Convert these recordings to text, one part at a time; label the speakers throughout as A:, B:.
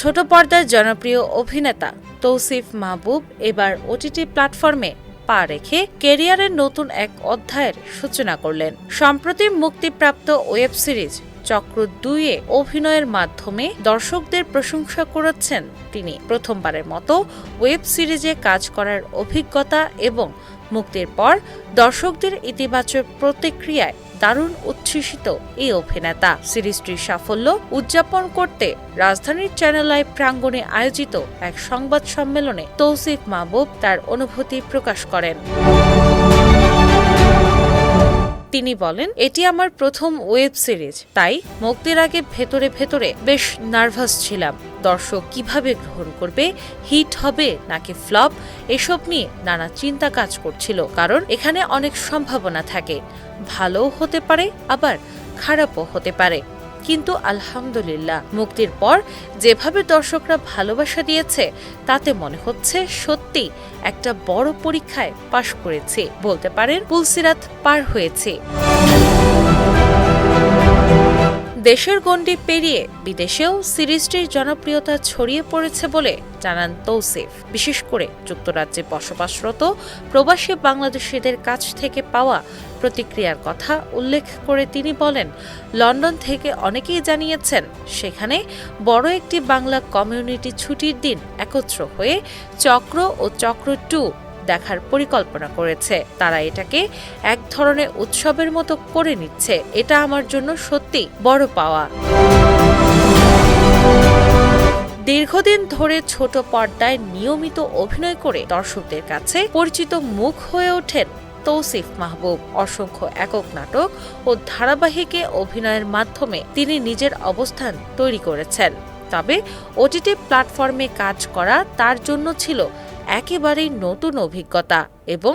A: ছোট পর্দার জনপ্রিয় অভিনেতা তৌসিফ মাহবুব এবার ওটিটি প্ল্যাটফর্মে পা রেখে ক্যারিয়ারের নতুন এক অধ্যায়ের সূচনা করলেন। সম্প্রতি মুক্তিপ্রাপ্ত ওয়েব সিরিজ চক্র ২-এ অভিনয়ের মাধ্যমে দর্শকদের প্রশংসা করেছেন তিনি। প্রথমবারের মতো ওয়েব সিরিজে কাজ করার অভিজ্ঞতা এবং মুক্তির পর দর্শকদের ইতিবাচক প্রতিক্রিয়ায় দারুণ উচ্ছ্বসিত এই অভিনেতা। সিরিজটির সাফল্য উদযাপন করতে রাজধানীর চ্যানেল আই প্রাঙ্গণে আয়োজিত এক সংবাদ সম্মেলনে তৌসিফ মাহবুব তার অনুভূতি প্রকাশ করেন। তিনি বলেন, এটি আমার প্রথম ওয়েব সিরিজ, তাই মুক্তির আগে ভেতরে ভেতরে বেশ নার্ভাস ছিলাম। দর্শক কিভাবে গ্রহণ করবে, হিট হবে নাকি ফ্লপ, এসব নিয়ে নানা চিন্তা কাজ করছিল। কারণ এখানে অনেক সম্ভাবনা থাকে, ভালোও হতে পারে আবার খারাপও হতে পারে। কিন্তু আলহামদুলিল্লাহ, মুক্তির পর যেভাবে দর্শকরা ভালোবাসা দিয়েছে তাতে মনে হচ্ছে সত্যি একটা বড় পরীক্ষায় পাশ করেছি, বলতে পারেন পুলসিরাত পার হয়েছে। দেশের গণ্ডি পেরিয়ে বিদেশেও সিরিজটির জনপ্রিয়তা ছড়িয়ে পড়েছে বলে জানান তৌসিফ। বিশেষ করে যুক্তরাজ্যে বসবাসরত প্রবাসী বাংলাদেশিদের কাছ থেকে পাওয়া প্রতিক্রিয়ার কথা উল্লেখ করে তিনি বলেন, লন্ডন থেকে অনেকেই জানিয়েছেন সেখানে বড় একটি বাংলা কমিউনিটি ছুটির দিন একত্র হয়ে চক্র ও চক্র ২ দেখার পরিকল্পনা করেছে। তারা এটাকে এক ধরনের উৎসবের মতো করে নিচ্ছে। এটা আমার জন্য সত্যি বড় পাওয়া। দীর্ঘদিন ধরে ছোট পর্দায় নিয়মিত অভিনয় করে দর্শকদের কাছে পরিচিত মুখ হয়ে ওঠেন তৌসিফ মাহবুব। অসংখ্য একক নাটক ও ধারাবাহিকে অভিনয়ের মাধ্যমে তিনি নিজের অবস্থান তৈরি করেছেন। তবে ওটিটি প্ল্যাটফর্মে কাজ করা তার জন্য ছিল একেবারেই নতুন অভিজ্ঞতা এবং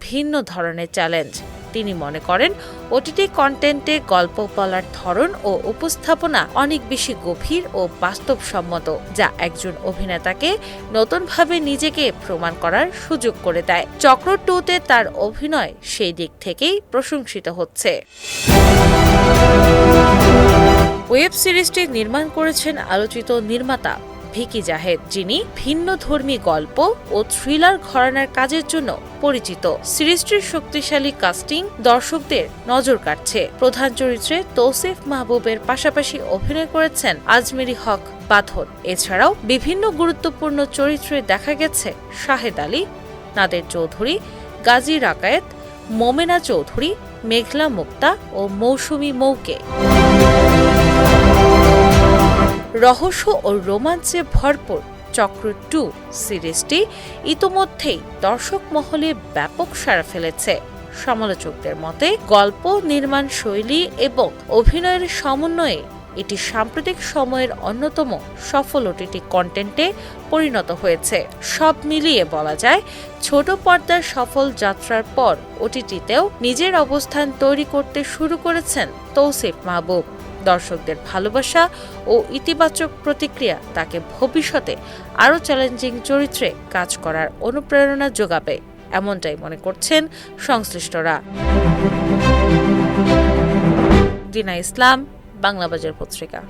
A: ভিন্ন ধরনের চ্যালেঞ্জ। তিনি মনে করেন, ওটিটি কন্টেন্টে গল্প বলার ধরন ও উপস্থাপনা অনেক বেশি গভীর ও বাস্তবসম্মত, যা একজন অভিনেতাকে নতুনভাবে নিজেকে প্রমাণ করার সুযোগ করে দেয়। চক্র ২-তে তার অভিনয় সেই দিক থেকেই প্রশংসিত হচ্ছে। ওয়েব সিরিজটি নির্মাণ করেছেন আলোচিত নির্মাতা ভিকি জাহেদ, যিনি ভিন্নধর্মী গল্প ও থ্রিলার ঘরানার কাজের জন্য পরিচিত। সিরিজটির শক্তিশালী কাস্টিং দর্শকদের নজর কাটছে। প্রধান চরিত্রে তৌসিফ মাহবুবের পাশাপাশি অভিনয় করেছেন আজমেরী হক বাঁধন। এছাড়াও বিভিন্ন গুরুত্বপূর্ণ চরিত্রে দেখা গেছে শাহেদ আলী, নাদের চৌধুরী, গাজী রাকায়েত, মোমেনা চৌধুরী, মেঘলা মুক্তা ও মৌসুমী মৌকে। রহস্য ও রোমাঞ্চে ভরপুর চক্র ২ সিরিজটি ইতোমধ্যেই দর্শক মহলে ব্যাপক সাড়া ফেলেছে। সমালোচকদের মতে গল্প, নির্মাণ শৈলী এবং অভিনয়ের সমন্বয়ে এটি সাম্প্রতিক সময়ের অন্যতম সফল ওটিটি কন্টেন্টে পরিণত হয়েছে। সব মিলিয়ে বলা যায়, ছোট পর্দার সফল যাত্রার পর ওটিটিতেও নিজের অবস্থান তৈরি করতে শুরু করেছেন তৌসিফ মাহবুব। দর্শকদের ভালোবাসা ও ইতিবাচক প্রতিক্রিয়া তাকে ভবিষ্যতে আরও চ্যালেঞ্জিং চরিত্রে কাজ করার অনুপ্রেরণা যোগাবে, এমনটাই মনে করছেন সংশ্লিষ্টরা। দিনা ইসলাম, বাংলাবাজার পত্রিকা।